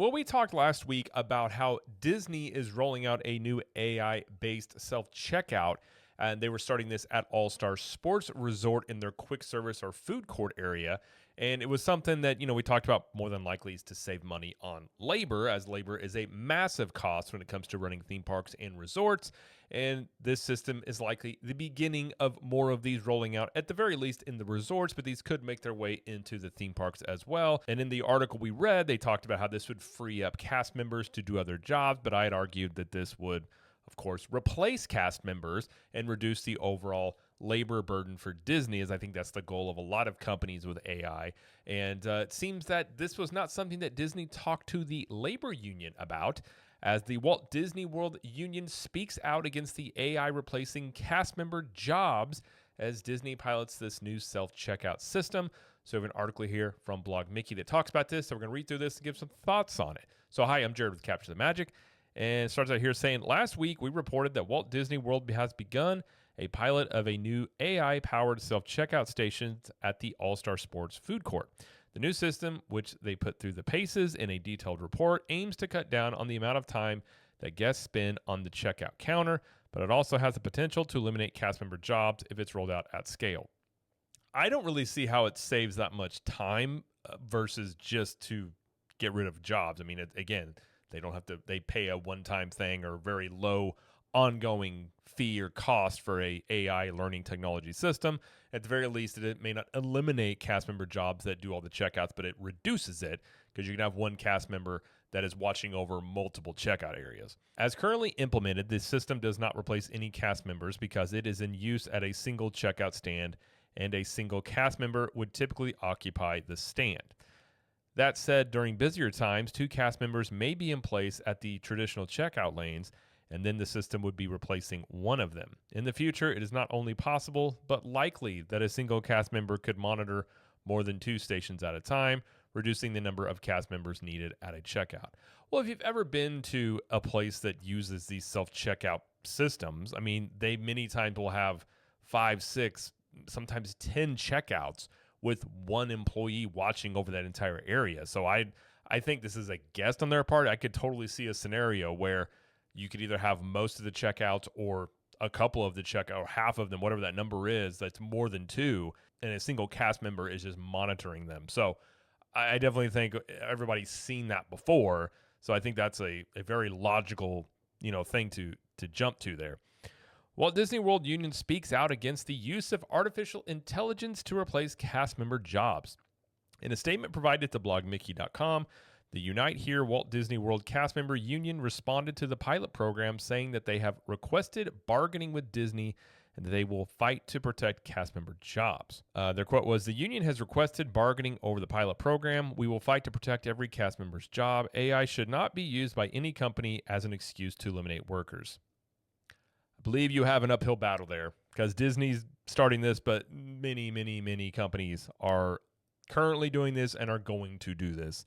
Well, we talked last week about how Disney is rolling out a new AI based self checkout. And they were starting this at All Star Sports Resort in their quick service or food court area. And it was something that, we talked about more than likely is to save money on labor, as labor is a massive cost when it comes to running theme parks and resorts. And this system is likely the beginning of more of these rolling out, at the very least in the resorts, but these could make their way into the theme parks as well. And in the article we read, they talked about how this would free up cast members to do other jobs, but I had argued that this would, of course, replace cast members and reduce the overall labor burden for Disney, as I think that's the goal of a lot of companies with AI. And it seems that this was not something that Disney talked to the labor union about, as the Walt Disney World Union speaks out against the AI replacing cast member jobs as Disney pilots this new self-checkout system. So we have an article here from Blog Mickey that talks about this. So we're going to read through this and give some thoughts on it. So hi, I'm Jared with Capture the Magic. And it starts out here saying, last week we reported that Walt Disney World has begun a pilot of a new AI-powered self-checkout stations at the All-Star Sports Food Court. The new system, which they put through the paces in a detailed report, aims to cut down on the amount of time that guests spend on the checkout counter, but it also has the potential to eliminate cast member jobs if it's rolled out at scale. I don't really see how it saves that much time versus just to get rid of jobs. I mean, again, they don't have to, they pay a one-time thing or very low ongoing fee or cost for a AI learning technology system. At the very least, it may not eliminate cast member jobs that do all the checkouts, but it reduces it because you can have one cast member that is watching over multiple checkout areas. As currently implemented, this system does not replace any cast members because it is in use at a single checkout stand, and a single cast member would typically occupy the stand. That said, during busier times, 2 cast members may be in place at the traditional checkout lanes, and then the system would be replacing one of them. In the future, it is not only possible, but likely that a single cast member could monitor more than 2 stations at a time, reducing the number of cast members needed at a checkout. Well, if you've ever been to a place that uses these self-checkout systems, I mean, they many times will have 5, 6, sometimes 10 checkouts with one employee watching over that entire area. So I think this is a guess on their part. I could totally see a scenario where you could either have most of the checkouts or a couple of the checkout, or half of them, whatever that number is, that's more than 2, and a single cast member is just monitoring them. So I definitely think everybody's seen that before. So I think that's a very logical, thing to jump to there. Walt Disney World Union speaks out against the use of artificial intelligence to replace cast member jobs. In a statement provided to blogmickey.com, the Unite Here Walt Disney World Castmember Union responded to the pilot program, saying that they have requested bargaining with Disney and that they will fight to protect cast member jobs. Their quote was, "The union has requested bargaining over the pilot program. We will fight to protect every cast member's job. AI should not be used by any company as an excuse to eliminate workers." I believe you have an uphill battle there because Disney's starting this, but many, many, many companies are currently doing this and are going to do this.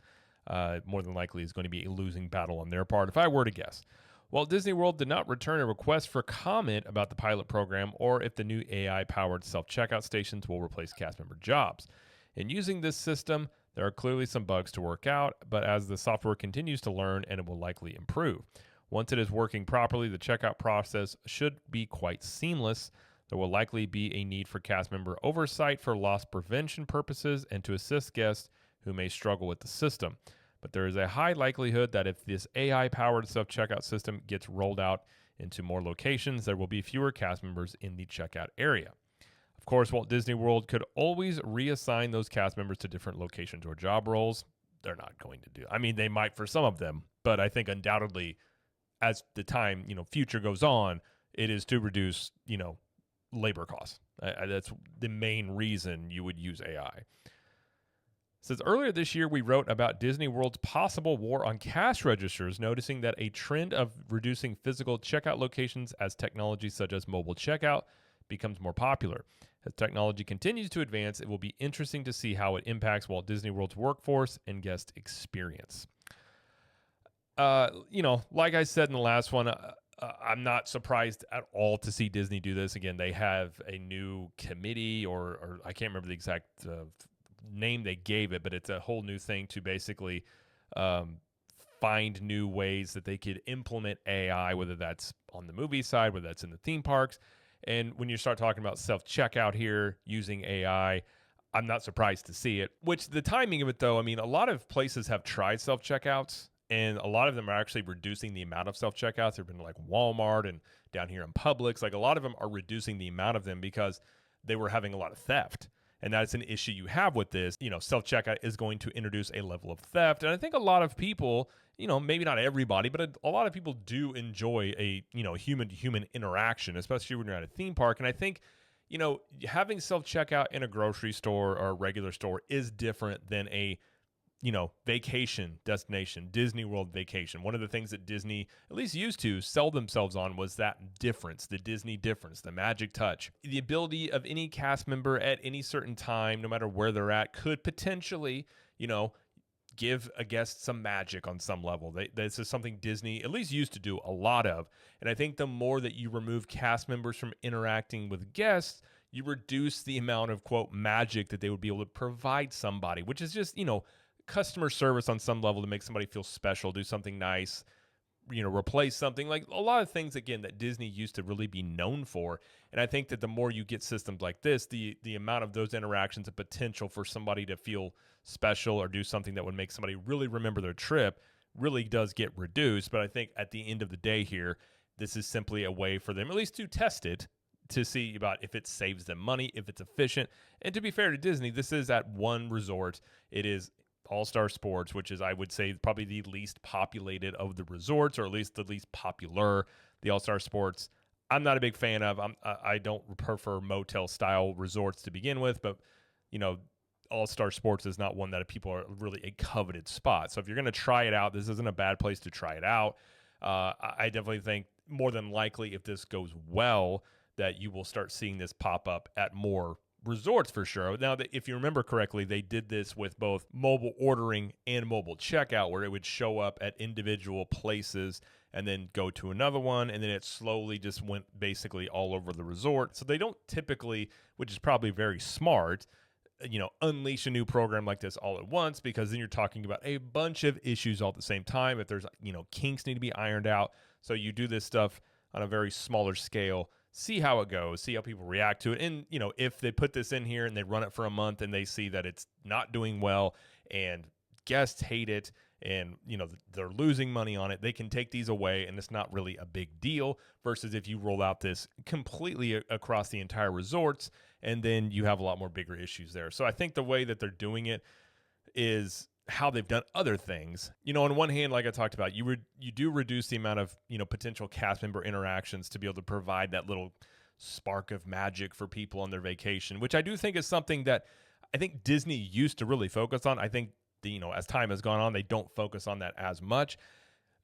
More than likely is going to be a losing battle on their part, if I were to guess. Walt Disney World did not return a request for comment about the pilot program or if the new AI-powered self-checkout stations will replace cast member jobs. In using this system, there are clearly some bugs to work out, but as the software continues to learn, and it will likely improve. Once it is working properly, the checkout process should be quite seamless. There will likely be a need for cast member oversight for loss prevention purposes and to assist guests who may struggle with the system. But there is a high likelihood that if this AI-powered self-checkout system gets rolled out into more locations, there will be fewer cast members in the checkout area. Of course, Walt Disney World could always reassign those cast members to different locations or job roles. They're not going to do. I mean, they might for some of them, but I think undoubtedly, as the time future goes on, it is to reduce labor costs. That's the main reason you would use AI. Says earlier this year, we wrote about Disney World's possible war on cash registers, noticing that a trend of reducing physical checkout locations as technology such as mobile checkout becomes more popular. As technology continues to advance, it will be interesting to see how it impacts Walt Disney World's workforce and guest experience. Like I said in the last one, I'm not surprised at all to see Disney do this. Again, they have a new committee, or I can't remember the exact name they gave it, but it's a whole new thing to basically find new ways that they could implement AI, whether that's on the movie side, whether that's in the theme parks. And when you start talking about self checkout here using AI, I'm not surprised to see it. Which the timing of it, though, I mean, a lot of places have tried self checkouts, and a lot of them are actually reducing the amount of self checkouts. There've been like Walmart and down here in Publix, like a lot of them are reducing the amount of them because they were having a lot of theft. And that's an issue you have with this. Self checkout is going to introduce a level of theft. And I think a lot of people, maybe not everybody, but a lot of people do enjoy a, human to human interaction, especially when you're at a theme park. And I think, having self checkout in a grocery store or a regular store is different than a vacation destination, Disney World vacation. One of the things that Disney at least used to sell themselves on was that difference, the Disney difference, the magic touch. The ability of any cast member at any certain time, no matter where they're at, could potentially, give a guest some magic on some level. This is something Disney at least used to do a lot of. And I think the more that you remove cast members from interacting with guests, you reduce the amount of, quote, magic that they would be able to provide somebody, which is just, customer service on some level to make somebody feel special, do something nice, replace something, like a lot of things, again, that Disney used to really be known for. And I think that the more you get systems like this, the amount of those interactions, the potential for somebody to feel special or do something that would make somebody really remember their trip really does get reduced. But I think at the end of the day here, this is simply a way for them at least to test it, to see about if it saves them money, if it's efficient. And to be fair to Disney, this is at one resort. It is All-Star Sports, which is, I would say, probably the least populated of the resorts, or at least the least popular. The All-Star Sports, I'm not a big fan of. I don't prefer motel-style resorts to begin with, but, All-Star Sports is not one that people are really a coveted spot. So if you're going to try it out, this isn't a bad place to try it out. I definitely think more than likely, if this goes well, that you will start seeing this pop up at more resorts for sure. Now, if you remember correctly, they did this with both mobile ordering and mobile checkout, where it would show up at individual places and then go to another one, and then it slowly just went basically all over the resort. So they don't typically, which is probably very smart, unleash a new program like this all at once, because then you're talking about a bunch of issues all at the same time. If there's, kinks need to be ironed out. So you do this stuff on a very smaller scale, see how it goes, see how people react to it. And, if they put this in here and they run it for a month and they see that it's not doing well and guests hate it and, they're losing money on it, they can take these away and it's not really a big deal, versus if you roll out this completely across the entire resorts and then you have a lot more bigger issues there. So I think the way that they're doing it is how they've done other things. On one hand, like I talked about, you do reduce the amount of, potential cast member interactions to be able to provide that little spark of magic for people on their vacation, which I do think is something that I think Disney used to really focus on. I think, as time has gone on, they don't focus on that as much.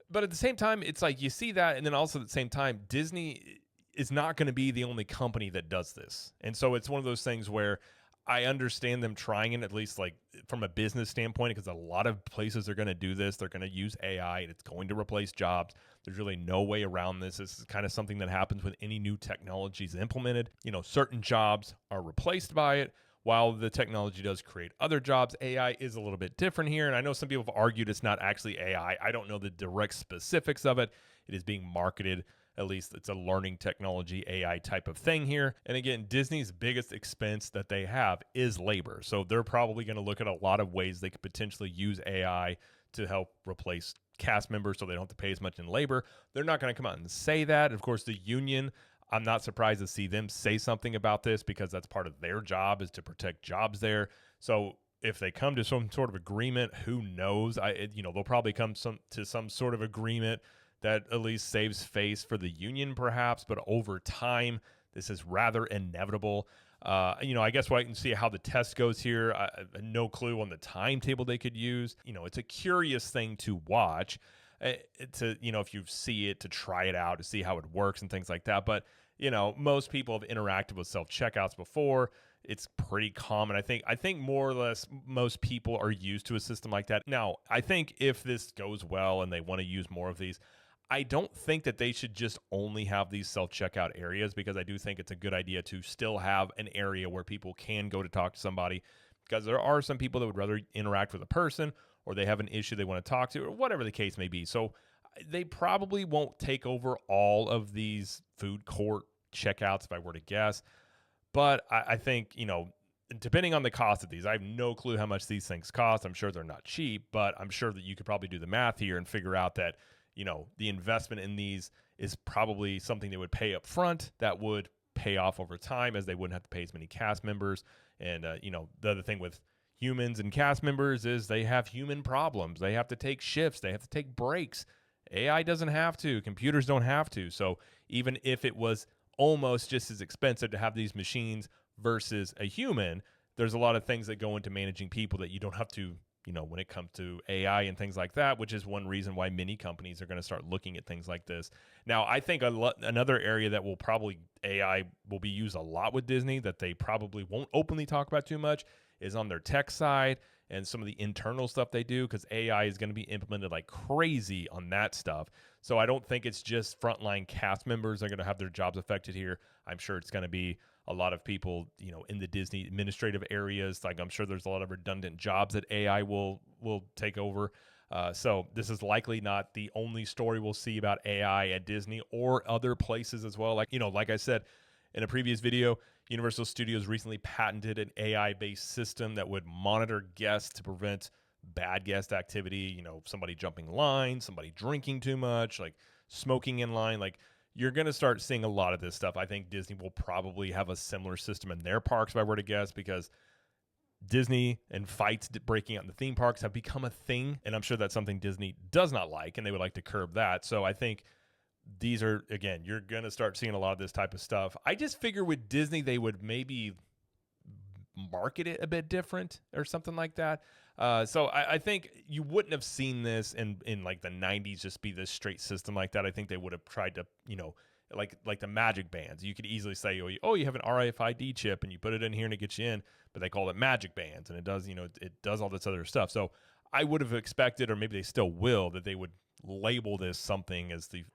But at the same time, it's like you see that, and then also at the same time, Disney is not going to be the only company that does this. And so it's one of those things where I understand them trying it, at least like from a business standpoint, because a lot of places are going to do this. They're going to use AI and it's going to replace jobs. There's really no way around this. This is kind of something that happens when any new technology is implemented. Certain jobs are replaced by it, while the technology does create other jobs. AI is a little bit different here. And I know some people have argued it's not actually AI. I don't know the direct specifics of it. It is being marketed. At least it's a learning technology, AI type of thing here. And again, Disney's biggest expense that they have is labor. So they're probably going to look at a lot of ways they could potentially use AI to help replace cast members so they don't have to pay as much in labor. They're not going to come out and say that. Of course, the union, I'm not surprised to see them say something about this, because that's part of their job, is to protect jobs there. So if they come to some sort of agreement, who knows? They'll probably come to some sort of agreement that at least saves face for the union perhaps, but over time, this is rather inevitable. I guess we'll wait and see how the test goes here. No clue on the timetable they could use. It's a curious thing to watch, if you see it, to try it out, to see how it works and things like that. But, most people have interacted with self-checkouts before. It's pretty common. I think more or less most people are used to a system like that. Now, I think if this goes well and they want to use more of these, I don't think that they should just only have these self-checkout areas, because I do think it's a good idea to still have an area where people can go to talk to somebody, because there are some people that would rather interact with a person or they have an issue they want to talk to, or whatever the case may be. So they probably won't take over all of these food court checkouts, if I were to guess. But I think, depending on the cost of these, I have no clue how much these things cost. I'm sure they're not cheap, but I'm sure that you could probably do the math here and figure out that, the investment in these is probably something they would pay up front that would pay off over time, as they wouldn't have to pay as many cast members. And, the other thing with humans and cast members is they have human problems. They have to take shifts. They have to take breaks. AI doesn't have to. Computers don't have to. So even if it was almost just as expensive to have these machines versus a human, there's a lot of things that go into managing people that you don't have to, when it comes to AI and things like that, which is one reason why many companies are going to start looking at things like this. Now, I think another area that AI will be used a lot with Disney that they probably won't openly talk about too much is on their tech side and some of the internal stuff they do, because AI is going to be implemented like crazy on that stuff. So I don't think it's just frontline cast members that are going to have their jobs affected here. I'm sure it's going to be a lot of people, in the Disney administrative areas. Like, I'm sure there's a lot of redundant jobs that AI will take over. So this is likely not the only story we'll see about AI at Disney or other places as well. Like I said in a previous video, Universal Studios recently patented an AI-based system that would monitor guests to prevent bad guest activity. Somebody jumping lines, somebody drinking too much, like smoking in line. Like, you're going to start seeing a lot of this stuff. I think Disney will probably have a similar system in their parks, if I were to guess, because Disney and fights breaking out in the theme parks have become a thing. And I'm sure that's something Disney does not like, and they would like to curb that. So I think these are, again, you're going to start seeing a lot of this type of stuff. I just figure with Disney, they would maybe market it a bit different or something like that. So I think you wouldn't have seen this in like the 90s just be this straight system like that. I think they would have tried to, like the Magic Bands. You could easily say, oh, you have an RFID chip and you put it in here and it gets you in, but they call it Magic Bands, and it does, it does all this other stuff. So I would have expected, or maybe they still will, that they would label this something as the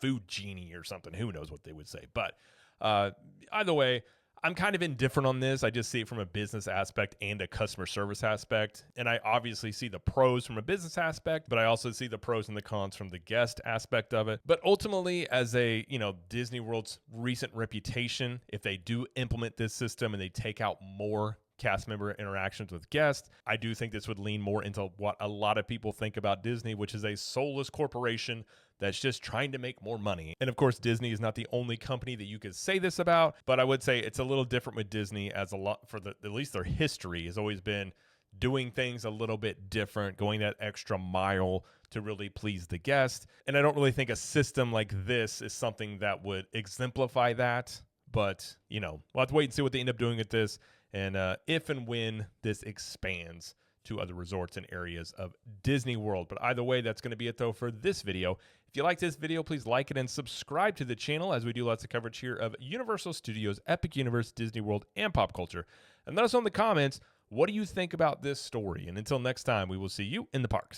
food genie or something. Who knows what they would say. But either way, I'm kind of indifferent on this. I just see it from a business aspect and a customer service aspect. And I obviously see the pros from a business aspect, but I also see the pros and the cons from the guest aspect of it. But ultimately, as a, Disney World's recent reputation, if they do implement this system and they take out more cast member interactions with guests, I do think this would lean more into what a lot of people think about Disney, which is a soulless corporation that's just trying to make more money. And of course, Disney is not the only company that you could say this about, but I would say it's a little different with Disney, as a lot for at least their history has always been doing things a little bit different, going that extra mile to really please the guest. And I don't really think a system like this is something that would exemplify that, but we'll have to wait and see what they end up doing with this, and if and when this expands to other resorts and areas of Disney World. But either way, that's going to be it though for this video. If you like this video, please like it and subscribe to the channel, as we do lots of coverage here of Universal Studios, Epic Universe, Disney World, and pop culture. And let us know in the comments, what do you think about this story? And until next time, we will see you in the parks.